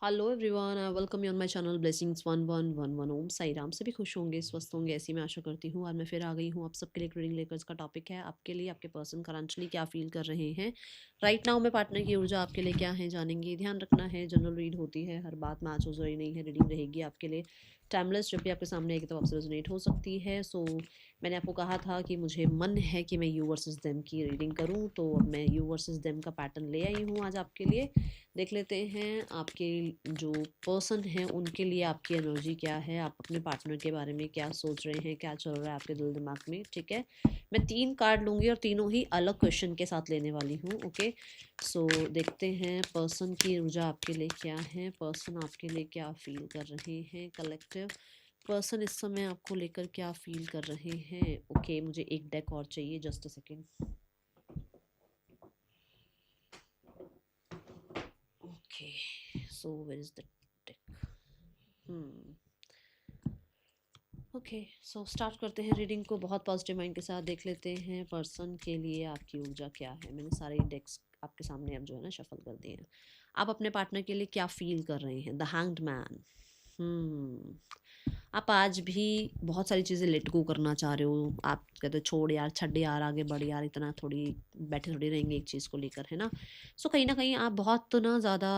Hello everyone, welcome you on my channel blessings 1111 ओम साई राम। सभी खुश होंगे, स्वस्थ होंगे, ऐसी मैं आशा करती हूँ। आज मैं फिर आ गई हूँ आप सबके लिए एक रीडिंग लेकर। इसका टॉपिक है आपके लिए आपके पर्सन करंटली क्या फील कर रहे हैं राइट नाउ में। पार्टनर की ऊर्जा आपके लिए क्या है जानेंगे। ध्यान रखना है, जनरल रीड होती है, हर बात मैच हो जरूरी नहीं है। रीडिंग रहेगी आपके लिए टाइमलेस, जब भी आपके सामने आएगी तो आपसे रेजोनेट हो सकती है। सो मैंने आपको कहा था कि मुझे मन है कि मैं यू वर्सेस देम की रीडिंग करूं, तो अब मैं यू वर्सेस देम का पैटर्न ले आई हूं आज आपके लिए। देख लेते हैं आपके जो पर्सन है उनके लिए आपकी एनर्जी क्या है, आप अपने पार्टनर के बारे में क्या सोच रहे हैं, क्या चल रहा है आपके दिल दिमाग में। ठीक है, मैं 3 कार्ड लूँगी और तीनों ही अलग क्वेश्चन के साथ लेने वाली हूँ। ओके, सो देखते हैं पर्सन की ऊर्जा आपके लिए क्या है, पर्सन आपके लिए क्या फील कर रहे हैं। कलेक्टिव पर्सन इस समय आपको लेकर क्या फील कर रहे हैं। ओके, मुझे एक डेक और चाहिए, just a second. Okay, so where is the deck. Okay, so start करते हैं रीडिंग को बहुत पॉजिटिव माइंड के साथ। देख लेते हैं पर्सन के लिए आपकी ऊर्जा क्या है। मैंने सारे डेक्स आपके सामने अब जो है ना शफल कर दिए हैं। आप अपने पार्टनर के लिए क्या फील कर रहे हैं। The hanged man. आप आज भी बहुत सारी चीज़ें लेट गो करना चाह रहे हो। आप कहते हो छोड़ यार, छड़ यार, आगे बढ़ यार, इतना थोड़ी बैठे थोड़ी रहेंगे एक चीज़ को लेकर, है ना। सो कहीं ना कहीं आप बहुत तो ना ज़्यादा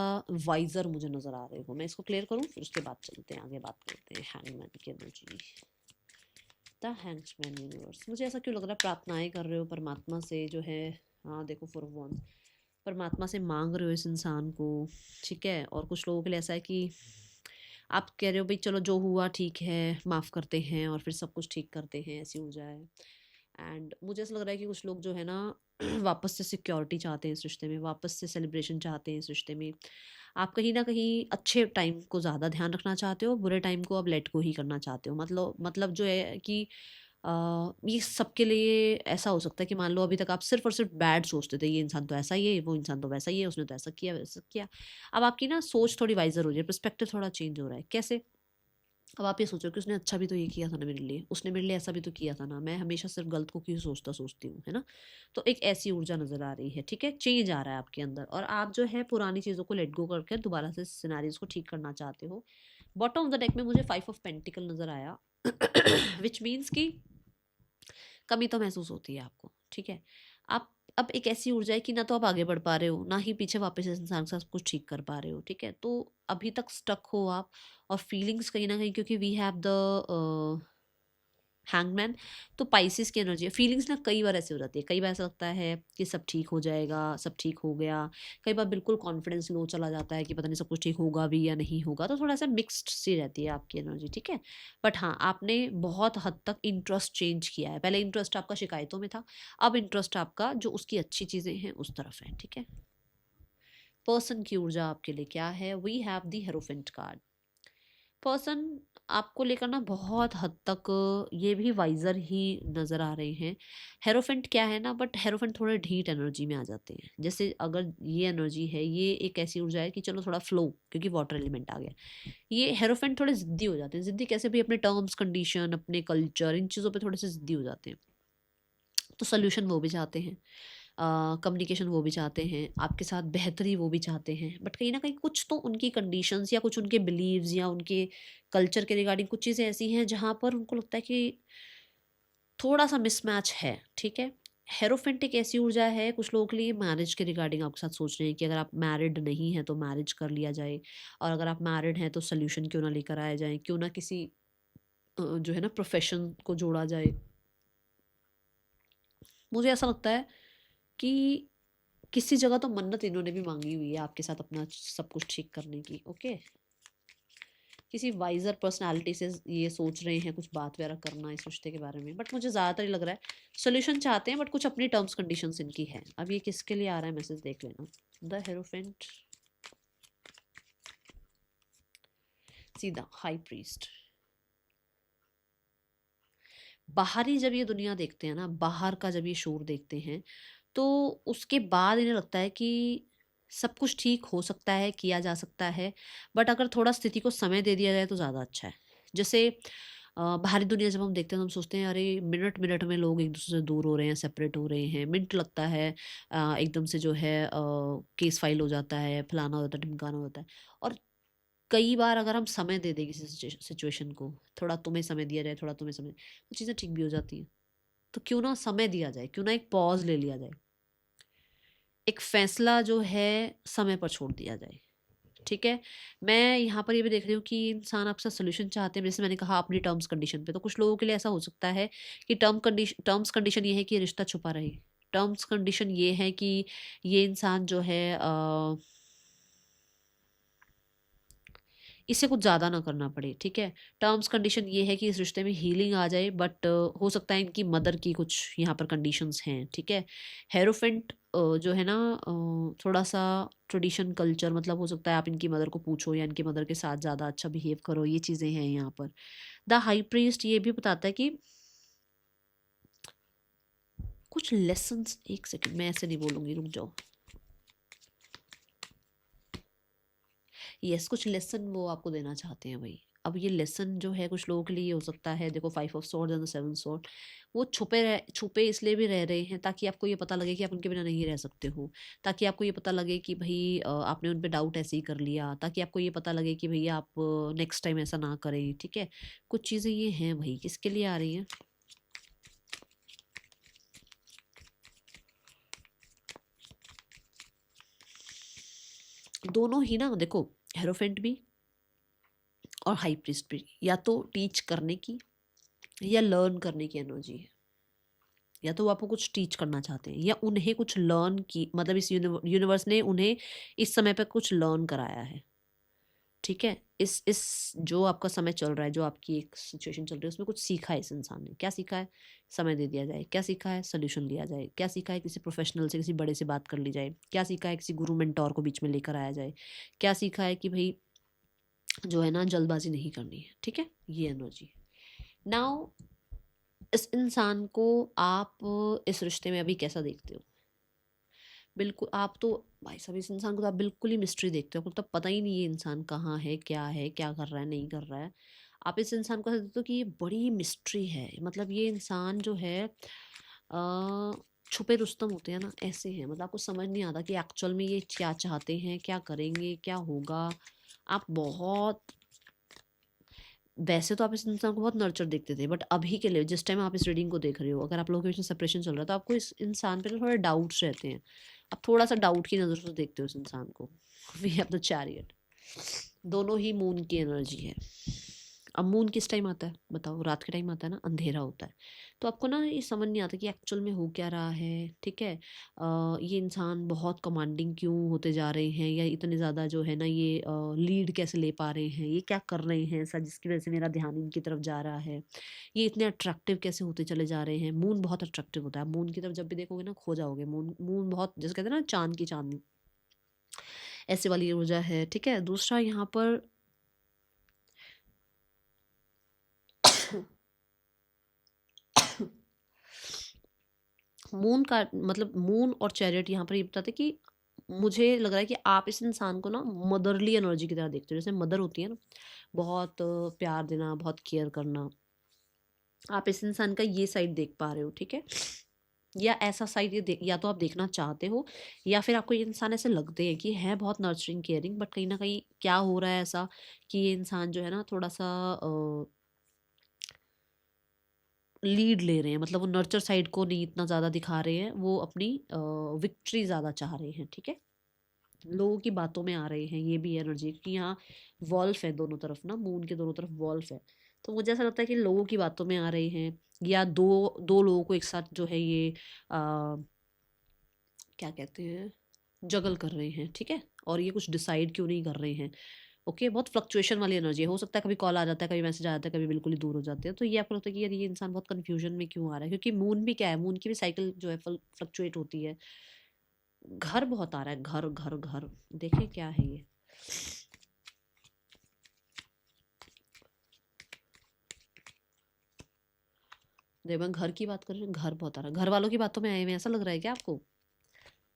वाइजर मुझे नज़र आ रहे हो। मैं इसको क्लियर करूँ फिर उसके बाद चलते हैं आगे, बात करते हैं हैंगमैन की एनर्जी। द हैंगमैन यूनिवर्स, मुझे ऐसा क्यों लग रहा है प्रार्थनाएं कर रहे हो परमात्मा से जो है। हाँ देखो, फॉर वन परमात्मा से मांग रहे हो इस इंसान को। ठीक है, और कुछ लोगों के लिए ऐसा है कि आप कह रहे हो भाई चलो जो हुआ ठीक है, माफ़ करते हैं और फिर सब कुछ ठीक करते हैं, ऐसी हो जाए। एंड मुझे ऐसा लग रहा है कि कुछ लोग जो है ना वापस से सिक्योरिटी चाहते हैं इस रिश्ते में, वापस से सेलिब्रेशन चाहते हैं इस रिश्ते में। आप कहीं ना कहीं अच्छे टाइम को ज़्यादा ध्यान रखना चाहते हो, बुरे टाइम को अब लेट को ही करना चाहते हो। मतलब जो है कि ये सबके लिए ऐसा हो सकता है कि मान लो अभी तक आप सिर्फ और सिर्फ बैड सोचते थे, ये इंसान तो ऐसा ही है, वो इंसान तो वैसा ही है, उसने तो ऐसा किया वैसा किया। अब आपकी ना सोच थोड़ी वाइजर हो रही है, पर्सपेक्टिव थोड़ा चेंज हो रहा है। कैसे? अब आप ये सोचो कि उसने अच्छा भी तो ये किया था ना मेरे लिए, उसने मेरे लिए ऐसा भी तो किया था ना, मैं हमेशा सिर्फ गलत को क्यों सोचती हूँ, है ना। तो एक ऐसी ऊर्जा नजर आ रही है। ठीक है, चेंज आ रहा है आपके अंदर और आप जो है पुरानी चीज़ों को लेट गो करके दोबारा से सिनेरियोज को ठीक करना चाहते हो। बॉटम ऑफ द डेक में मुझे 5 ऑफ पेंटिकल नजर आया विच मीन्स कि कमी तो महसूस होती है आपको। ठीक है, आप अब एक ऐसी ऊर्जा है कि ना तो आप आगे बढ़ पा रहे हो, ना ही पीछे वापस इस इंसान के साथ कुछ ठीक कर पा रहे हो। ठीक है, तो अभी तक स्टक हो आप। और फीलिंग्स कहीं ना कहीं, क्योंकि वी हैव द हैंगमैन, तो पाइसिस की एनर्जी है। फीलिंग्स ना कई बार ऐसे हो जाती है, कई बार ऐसा लगता है कि सब ठीक हो जाएगा, सब ठीक हो गया। कई बार बिल्कुल कॉन्फिडेंस लो चला जाता है कि पता नहीं सब कुछ ठीक होगा भी या नहीं होगा, तो थोड़ा सा मिक्स्ड सी रहती है आपकी एनर्जी। ठीक है, बट हाँ, आपने बहुत हद तक इंटरेस्ट चेंज किया है। पहले इंटरेस्ट आपका शिकायतों में था, अब इंटरेस्ट आपका जो उसकी अच्छी चीज़ें हैं उस तरफ है। ठीक है, पर्सन की ऊर्जा आपके लिए क्या है। We have the hierophant card. Person आपको लेकर ना बहुत हद तक ये भी वाइजर ही नज़र आ रहे हैं। हेरोफेंट क्या है ना, बट हेरोफेंट थोड़े ढीठ एनर्जी में आ जाते हैं। जैसे अगर ये एनर्जी है, ये एक ऐसी ऊर्जा है कि चलो थोड़ा फ्लो, क्योंकि वाटर एलिमेंट आ गया। ये हेरोफेंट थोड़े जिद्दी हो जाते हैं। जिद्दी कैसे भी, अपने टर्म्स कंडीशन, अपने कल्चर, इन चीज़ों पे थोड़े से जिद्दी हो जाते हैं। तो सोल्यूशन वो भी चाहते हैं, कम्युनिकेशन वो भी चाहते हैं, आपके साथ बेहतरी वो भी चाहते हैं। बट कहीं ना कहीं कुछ तो उनकी कंडीशंस या कुछ उनके बिलीव्स या उनके कल्चर के रिगार्डिंग कुछ चीज़ें ऐसी हैं जहाँ पर उनको लगता है कि थोड़ा सा मिसमैच है। ठीक है, हेरोफेंट एक ऐसी ऊर्जा है कुछ लोगों के लिए मैरिज के रिगार्डिंग आपके साथ सोच रहे हैं कि अगर आप मैरिड नहीं हैं तो मैरिज कर लिया जाए, और अगर आप मैरिड हैं तो सोल्यूशन क्यों ना लेकर आया जाए, क्यों ना किसी जो है ना प्रोफेशन को जोड़ा जाए। मुझे ऐसा लगता है कि किसी जगह तो मन्नत इन्होंने भी मांगी हुई है आपके साथ अपना सब कुछ ठीक करने की। ओके, किसी वाइजर पर्सनालिटी से ये सोच रहे हैं कुछ बात वगैरह करना इस रिश्ते के बारे में। बट मुझे ज़्यादातर ये लग रहा है सोल्यूशन चाहते हैं, बट कुछ अपनी टर्म्स कंडीशंस इनकी है। अब ये किसके लिए आ रहा है मैसेज देख लेना। द हेरोफेंट, सीधा हाई प्रीस्ट। बाहरी जब ये दुनिया देखते हैं ना, बाहर का जब ये शोर देखते हैं, तो उसके बाद इन्हें लगता है कि सब कुछ ठीक हो सकता है, किया जा सकता है। बट अगर थोड़ा स्थिति को समय दे दिया जाए तो ज़्यादा अच्छा है। जैसे बाहरी दुनिया जब हम देखते हैं तो हम सोचते हैं अरे मिनट मिनट में लोग एक दूसरे से दूर हो रहे हैं, सेपरेट हो रहे हैं, मिनट लगता है। एकदम से जो है केस फाइल हो जाता है, फलाना हो जाता है, ढिमकाना होता है। और कई बार अगर हम समय दे दें किसी सिचुएशन को, थोड़ा तुम्हें समय दिया जाए, थोड़ा तुम्हें समय, तो चीज़ें ठीक भी हो जाती हैं। तो क्यों ना समय दिया जाए, क्यों ना एक पॉज ले लिया जाए, एक फैसला जो है समय पर छोड़ दिया जाए। ठीक है, मैं यहाँ पर ये भी देख रही हूँ कि इंसान आपसे सोल्यूशन चाहते हैं, जैसे मैंने कहा अपनी टर्म्स कंडीशन पे। तो कुछ लोगों के लिए ऐसा हो सकता है कि टर्म्स कंडीशन ये है कि रिश्ता छुपा रहे। टर्म्स कंडीशन ये है कि ये इंसान जो है इससे कुछ ज़्यादा ना करना पड़े। ठीक है, टर्म्स कंडीशन ये है कि इस रिश्ते में हीलिंग आ जाए, बट हो सकता है इनकी मदर की कुछ यहाँ पर कंडीशंस हैं। ठीक है, हेरोफेंट जो है ना, थोड़ा सा ट्रेडिशन कल्चर, मतलब हो सकता है आप इनकी मदर को पूछो या इनकी मदर के साथ ज़्यादा अच्छा बिहेव करो, ये चीज़ें हैं यहाँ पर। द हाई प्रीस्ट ये भी बताता है कि कुछ लेसन्स, एक सेकंड मैं ऐसे नहीं बोलूँगी, रुक जाओ। यस, कुछ लेसन वो आपको देना चाहते हैं भाई। अब ये लेसन जो है कुछ लोगों के लिए ये हो सकता है, देखो 5 of swords and the 7 sword, वो छुपे इसलिए भी रह रहे हैं ताकि आपको ये पता लगे कि आप उनके बिना नहीं रह सकते हो, ताकि आपको ये पता लगे कि भाई आपने उन पे डाउट ऐसे ही कर लिया, ताकि आपको ये पता लगे कि भैया आप नेक्स्ट टाइम ऐसा ना करें। ठीक है, कुछ चीज़ें ये हैं भाई, किसके लिए आ रही हैं। दोनों ही ना, देखो हेरोफेंट भी और हाई प्रीस्ट भी या तो टीच करने की या लर्न करने की एनर्जी है। या तो वो आपको कुछ टीच करना चाहते हैं या उन्हें कुछ लर्न की, मतलब इस यूनिवर्स ने उन्हें इस समय पे कुछ लर्न कराया है। ठीक है, इस जो आपका समय चल रहा है, जो आपकी एक सिचुएशन चल रही है, उसमें कुछ सीखा है इस इंसान ने। क्या सीखा है, समय दे दिया जाए। क्या सीखा है, सोल्यूशन लिया जाए। क्या सीखा है, किसी प्रोफेशनल से, किसी बड़े से बात कर ली जाए। क्या सीखा है, किसी गुरु मेंटोर को बीच में लेकर आया जाए। क्या सीखा है कि भाई जो है ना, जल्दबाजी नहीं करनी है। ठीक है, ये एनर्जी। नाउ इस इंसान को आप इस रिश्ते में अभी कैसा देखते हो। बिल्कुल, आप तो भाई साहब इस इंसान को तो आप बिल्कुल ही मिस्ट्री देखते हो, आपको तो पता ही नहीं ये इंसान कहाँ है, क्या कर रहा है, नहीं कर रहा है। आप इस इंसान को ऐसा देखते हो कि ये बड़ी मिस्ट्री है, मतलब ये इंसान जो है छुपे रुस्तम होते हैं ना, ऐसे हैं। मतलब आपको समझ नहीं आता कि एक्चुअल में ये क्या चाहते हैं, क्या करेंगे, क्या होगा। आप बहुत, वैसे तो आप इस इंसान को बहुत नर्चर देखते थे, बट अभी के लिए जिस टाइम आप इस रीडिंग को देख रहे हो, अगर आप लोगों के बीच में सेपरेशन चल रहा है, तो आपको इस इंसान पे ना थोड़े डाउट्स रहते हैं। आप थोड़ा सा डाउट की नज़र से देखते हो इस इंसान को। वी हैव द चैरियट, दोनों ही मून की एनर्जी है। अब मून किस टाइम आता है बताओ, रात के टाइम आता है ना, अंधेरा होता है। तो आपको ना ये समझ नहीं आता कि एक्चुअल में हो क्या रहा है। ठीक है, ये इंसान बहुत कमांडिंग क्यों होते जा रहे हैं, या इतने ज़्यादा जो है ना ये लीड कैसे ले पा रहे हैं, ये क्या कर रहे हैं ऐसा जिसकी वजह से मेरा ध्यान इनकी तरफ जा रहा है। ये इतने अट्रैक्टिव कैसे होते चले जा रहे हैं। मून बहुत अट्रैक्टिव होता है, मून की तरफ जब भी देखोगे ना खो जाओगे। मून मून बहुत, जैसे कहते हैं ना चांद की चांदनी, ऐसे वाली ऊर्जा है। ठीक है, दूसरा यहाँ पर मून का मतलब, मून और चैरियट यहाँ पर ये बताते हैं कि मुझे लग रहा है कि आप इस इंसान को ना मदरली एनर्जी की तरह देखते हो। जैसे मदर होती है ना, बहुत प्यार देना, बहुत केयर करना। आप इस इंसान का ये साइड देख पा रहे हो। ठीक है, या ऐसा साइड या तो आप देखना चाहते हो, या फिर आपको ये इंसान ऐसे लगते हैं कि है बहुत नर्चरिंग केयरिंग, बट कहीं ना कहीं क्या हो रहा है ऐसा कि ये इंसान जो है ना थोड़ा सा लीड ले रहे हैं। मतलब वो नर्चर साइड को नहीं इतना ज़्यादा दिखा रहे हैं, वो अपनी विक्ट्री ज़्यादा चाह रहे हैं। ठीक है, लोगों की बातों में आ रहे हैं, ये भी एनर्जी कि यहाँ वॉल्फ है दोनों तरफ ना, मून के दोनों तरफ वॉल्फ है। तो मुझे ऐसा लगता है कि लोगों की बातों में आ रहे हैं, या दो दो लोगों को एक साथ जो है ये क्या कहते हैं, जगल कर रहे हैं। ठीक है, और ये कुछ डिसाइड क्यों नहीं कर रहे हैं। ओके, बहुत फ्लक्चुएशन वाली एनर्जी है। हो सकता है कभी कॉल आ जाता है, कभी मैसेज आ जाता है, कभी बिल्कुल ही दूर हो जाते हैं। तो ये आपको लगता है कि यार ये इंसान बहुत कन्फ्यूजन में क्यों आ रहा है, क्योंकि मून भी क्या है, मून की भी साइकिल जो है फ्लक्चुएट होती है। घर बहुत आ रहा है, घर घर घर, देखें क्या है ये। जब मैं घर की बात कर रही हूँ, घर बहुत आ रहा है, घर वालों की बातों में आए हुए हैं, ऐसा लग रहा है क्या आपको।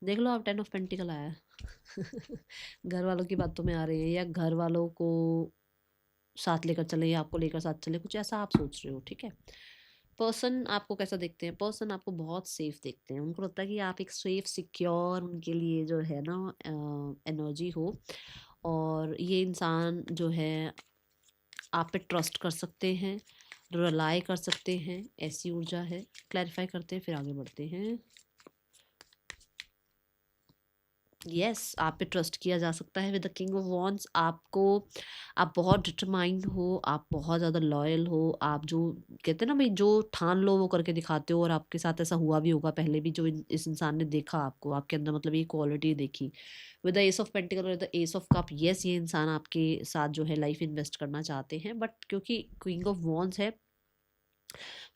देख लो आप, 10 ऑफ पेंटिकल आया है। घर वालों की बातों में आ रहे हैं, या घर वालों को साथ लेकर चले, या आपको लेकर साथ चले, कुछ ऐसा आप सोच रहे हो। ठीक है, पर्सन आपको कैसा देखते हैं, पर्सन आपको बहुत सेफ देखते हैं। उनको लगता है कि आप एक सेफ सिक्योर उनके लिए जो है ना एनर्जी हो। और ये इंसान जो है आप पे ट्रस्ट कर सकते हैं, रिलाय कर सकते हैं, ऐसी ऊर्जा है। क्लैरिफाई करते हैं फिर आगे बढ़ते हैं। यस आप पे ट्रस्ट किया जा सकता है with the king of wands. आप बहुत डिटरमाइंड हो, आप बहुत ज़्यादा लॉयल हो, आप जो कहते हैं ना भाई, जो ठान लो वो करके दिखाते हो, और आपके साथ ऐसा हुआ भी होगा पहले भी, जो इस इंसान ने देखा आपको, आपके अंदर मतलब ये क्वालिटी देखी। With the ace of pentacle और the ace of cups, yes ये इंसान आपके साथ जो है लाइफ इन्वेस्ट करना चाहते हैं, बट क्योंकि क्वीन ऑफ वॉन्ड्स है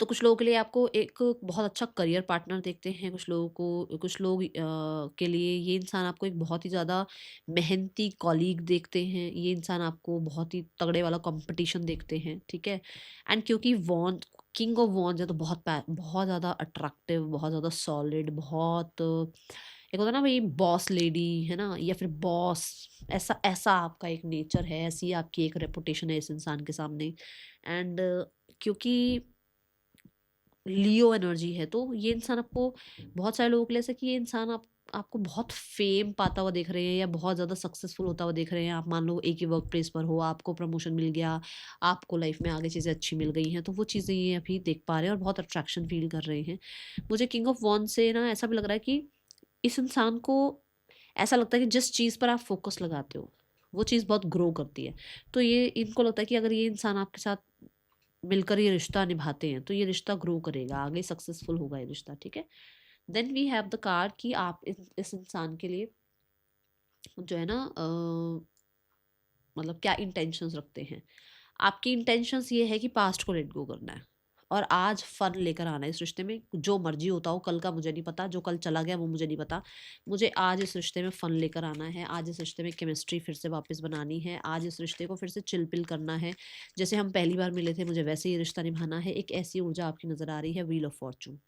तो कुछ लोगों के लिए आपको एक बहुत अच्छा करियर पार्टनर देखते हैं, कुछ लोग के लिए ये इंसान आपको एक बहुत ही ज़्यादा मेहनती कॉलीग देखते हैं, ये इंसान आपको बहुत ही तगड़े वाला कंपटीशन देखते हैं, ठीक है। एंड क्योंकि वॉन्ड किंग ऑफ वॉन्ड्स है तो बहुत ज़्यादा अट्रैक्टिव, बहुत ज़्यादा सॉलिड, बहुत एक होता है ना भाई बॉस लेडी है ना, या फिर बॉस, ऐसा ऐसा आपका एक नेचर है, ऐसी आपकी एक रेपुटेशन है इस इंसान के सामने। एंड क्योंकि लियो एनर्जी है तो ये इंसान आपको, बहुत सारे लोगों के लिए ऐसा कि ये इंसान आपको बहुत फेम पाता हुआ देख रहे हैं, या बहुत ज़्यादा सक्सेसफुल होता हुआ देख रहे हैं। आप मान लो एक ही वर्क प्लेस पर हो, आपको प्रमोशन मिल गया, आपको लाइफ में आगे चीज़ें अच्छी मिल गई हैं, तो वो चीज़ें ये अभी देख पा रहे हैं और बहुत अट्रैक्शन फील कर रहे हैं। मुझे किंग ऑफ वॉन्ड से ना ऐसा भी लग रहा है कि इस इंसान को ऐसा लगता है कि जिस चीज़ पर आप फोकस लगाते हो वो चीज़ बहुत ग्रो करती है। तो ये इनको लगता है कि अगर ये इंसान आपके साथ मिलकर ये रिश्ता निभाते हैं तो ये रिश्ता ग्रो करेगा, आगे सक्सेसफुल होगा ये रिश्ता, ठीक है। Then we have the card कि आप इस इंसान के लिए जो है ना मतलब क्या इंटेंशंस रखते हैं। आपकी इंटेंशंस ये है कि पास्ट को लेट गो करना है और आज फन लेकर आना है इस रिश्ते में। जो मर्जी होता हो कल का मुझे नहीं पता, जो कल चला गया वो मुझे नहीं पता, मुझे आज इस रिश्ते में फन लेकर आना है, आज इस रिश्ते में केमिस्ट्री फिर से वापस बनानी है, आज इस रिश्ते को फिर से चिलपिल करना है, जैसे हम पहली बार मिले थे मुझे वैसे ही रिश्ता निभाना है। एक ऐसी ऊर्जा आपकी नज़र आ रही है। Wheel of Fortune,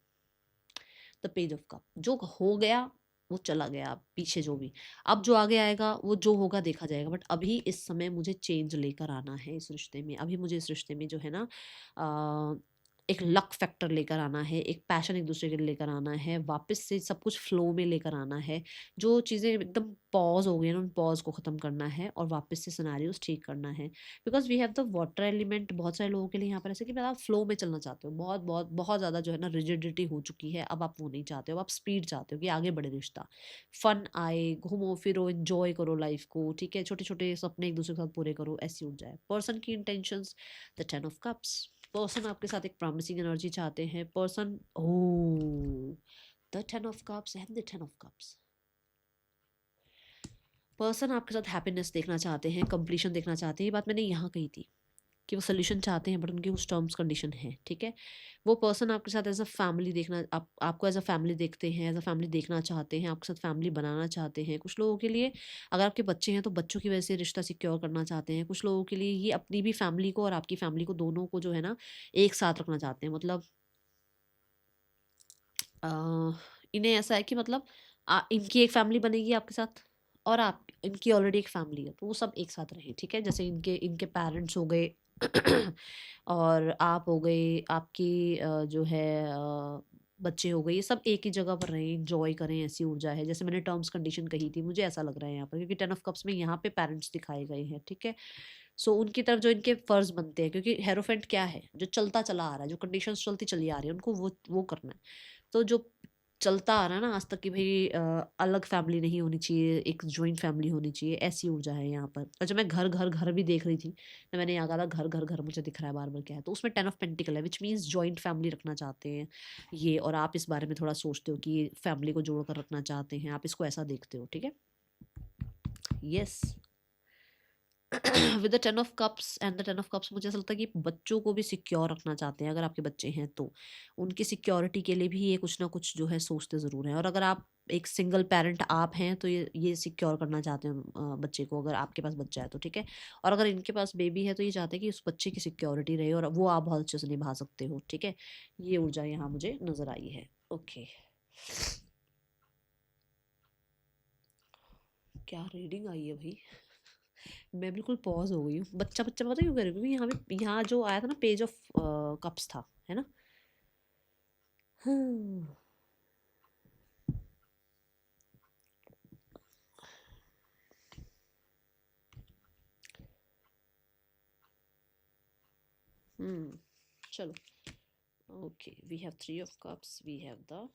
the page of cup, जो हो गया वो चला गया, पीछे जो भी, अब जो आगे आएगा वो जो होगा देखा जाएगा, बट अभी इस समय मुझे चेंज लेकर आना है इस रिश्ते में। अभी मुझे इस रिश्ते में जो है ना एक लक फैक्टर लेकर आना है, एक पैशन एक दूसरे के लिए लेकर आना है, वापस से सब कुछ फ्लो में लेकर आना है। जो चीज़ें एकदम पॉज हो गई ना उन पॉज को ख़त्म करना है और वापस से सिनेरियोस ठीक करना है। Because we have the water element. बहुत सारे लोगों के लिए यहाँ पर ऐसे कि मतलब आप फ्लो में चलना चाहते हो, बहुत बहुत बहुत ज़्यादा जो है ना रिजिडिटी हो चुकी है, अब आप वो नहीं चाहते हो, आप स्पीड चाहते हो कि आगे बढ़े रिश्ता, फन आए, घूमो फिरो, एंजॉय करो लाइफ को, ठीक है, छोटे छोटे सपने एक दूसरे के साथ पूरे करो, ऐसी उठ जाए। पर्सन की intentions, the 10 of Cups। Person आपके साथ एक प्रॉमिसिंग एनर्जी चाहते हैं। Person, oh, the 10 of Cups and the 10 of Cups। Person आपके साथ हैप्पीनेस देखना चाहते हैं, कंप्लीशन देखना चाहते हैं। ये बात मैंने यहाँ कही थी कि वो सोल्यूशन चाहते हैं बट उनकी कुछ टर्म्स कंडीशन है, ठीक है। वो पर्सन आपके साथ एज अ फैमिली देखना, आपको एज अ फैमिली देखते हैं, एज अ फैमिली देखना चाहते हैं, आपके साथ फैमिली बनाना चाहते हैं। कुछ लोगों के लिए अगर आपके बच्चे हैं तो बच्चों की वजह से रिश्ता सिक्योर करना चाहते हैं। कुछ लोगों के लिए ये अपनी भी फैमिली को और आपकी फैमिली को दोनों को जो है ना एक साथ रखना चाहते हैं। मतलब अ, इन्हें ऐसा है कि मतलब इनकी एक फैमिली बनेगी आपके साथ और आप इनकी ऑलरेडी एक फैमिली है तो वो सब एक साथ रहें, ठीक है। जैसे इनके इनके पेरेंट्स हो गए और आप हो गए, आपकी जो है बच्चे हो गए, ये सब एक ही जगह पर रहें, इंजॉय करें, ऐसी ऊर्जा है। जैसे मैंने टर्म्स कंडीशन कही थी, मुझे ऐसा लग रहा है यहाँ पर, क्योंकि 10 of Cups में यहाँ पे पेरेंट्स दिखाए गए हैं, ठीक है। सो उनकी तरफ जो इनके फर्ज बनते हैं, क्योंकि हेरोफेंट क्या है, जो चलता चला आ रहा है, जो कंडीशंस चलती चली आ रही है, उनको वो करना है। तो जो चलता आ रहा है ना आज तक कि भाई अलग फैमिली नहीं होनी चाहिए, एक जॉइंट फैमिली होनी चाहिए, ऐसी ऊर्जा है यहाँ पर। और जब मैं घर घर घर भी देख रही थी तो मैंने यहाँ कहा घर घर घर मुझे दिख रहा है बार बार, क्या है, तो उसमें 10 of Pentacle है, विच मीन्स जॉइंट फैमिली रखना चाहते हैं ये। और आप इस बारे में थोड़ा सोचते हो कि फैमिली को जोड़ कर रखना चाहते हैं, आप इसको ऐसा देखते हो, ठीक है। Yes, with the 10 of Cups and the 10 of Cups, मुझे ऐसा लगता है कि बच्चों को भी सिक्योर रखना चाहते हैं। अगर आपके बच्चे हैं तो उनकी सिक्योरिटी के लिए भी ये कुछ ना कुछ जो है सोचते ज़रूर हैं। और अगर आप एक सिंगल पेरेंट आप हैं तो ये सिक्योर करना चाहते हैं बच्चे को, अगर आपके पास बच्चा है तो, ठीक है। और अगर इनके पास बेबी है तो ये चाहते हैं कि उस बच्चे की सिक्योरिटी रहे और वो आप बहुत अच्छे से निभा सकते हो, ठीक है। ये ऊर्जा यहाँ मुझे नज़र आई है। ओके, क्या रीडिंग आई है भाई। मैं बिल्कुल पॉज हो गई हूँ। बच्चा बच्चा पता क्यों कर रही हूँ, क्योंकि यहाँ जो आया था ना पेज ऑफ कप्स था, है ना। हाँ, चलो, okay, we have 3 of cups, we have the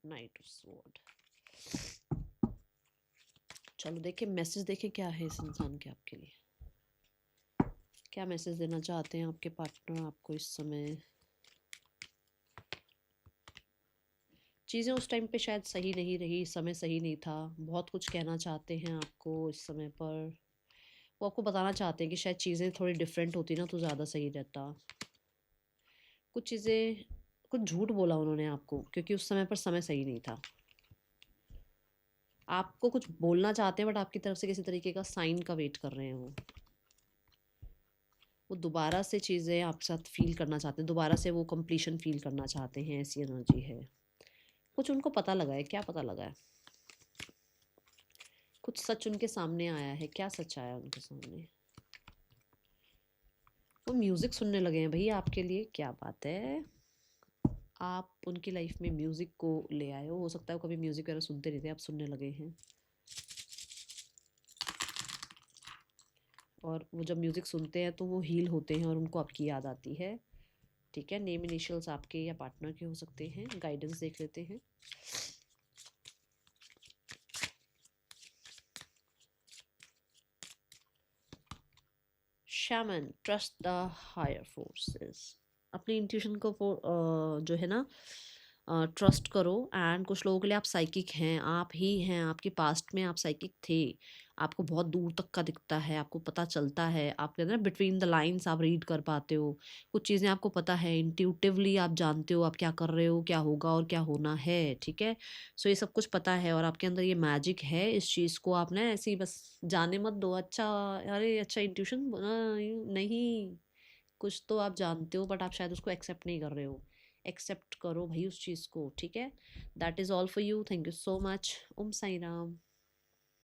knight of sword. चलो देखें, मैसेज देखें क्या है इस इंसान के आपके लिए, क्या मैसेज देना चाहते हैं आपके पार्टनर आपको इस समय। चीज़ें उस टाइम पे शायद सही नहीं रही, समय सही नहीं था, बहुत कुछ कहना चाहते हैं आपको इस समय पर। वो आपको बताना चाहते हैं कि शायद चीज़ें थोड़ी डिफरेंट होती ना तो ज़्यादा सही रहता। कुछ चीज़ें, कुछ झूठ बोला उन्होंने आपको क्योंकि उस समय पर समय सही नहीं था। आपको कुछ बोलना चाहते हैं बट आपकी तरफ से किसी तरीके का साइन का वेट कर रहे हैं वो दोबारा से चीज़ें आपके साथ फील करना चाहते हैं, दोबारा से वो कंप्लीशन फील करना चाहते हैं, ऐसी एनर्जी है। कुछ उनको पता लगा है, क्या पता लगा है, कुछ सच उनके सामने आया है, क्या सच आया उनके सामने। वो म्यूज़िक सुनने लगे हैं भैया आपके लिए, क्या बात है। आप उनकी लाइफ में म्यूज़िक को ले आए हो सकता है वो कभी म्यूज़िक वगैरह सुनते नहीं थे, आप सुनने लगे हैं। और वो जब म्यूज़िक सुनते हैं तो वो हील होते हैं और उनको आपकी याद आती है। ठीक है, नेम इनिशियल्स आपके या पार्टनर के हो सकते हैं। गाइडेंस देख लेते हैं। Shaman, trust the higher forces. अपनी इंट्यूशन को जो है ना, ट्रस्ट करो। एंड कुछ लोगों के लिए आप साइकिक हैं, आप ही हैं, आपके पास्ट में आप साइकिक थे। आपको बहुत दूर तक का दिखता है, आपको पता चलता है, आप कहते हैं ना बिटवीन द लाइंस आप रीड कर पाते हो। कुछ चीज़ें आपको पता है, इंट्यूटिवली आप जानते हो आप क्या कर रहे हो, क्या होगा और क्या होना है। ठीक है, सो ये सब कुछ पता है और आपके अंदर ये मैजिक है। इस चीज़ को आप ना ऐसे ही बस जाने मत दो। अच्छा, अरे अच्छा इंट्यूशन नहीं, कुछ तो आप जानते हो बट आप शायद उसको एक्सेप्ट नहीं कर रहे हो। एक्सेप्ट करो भाई उस चीज़ को। ठीक है, that is all for you. Thank you so much. Om Sai Ram.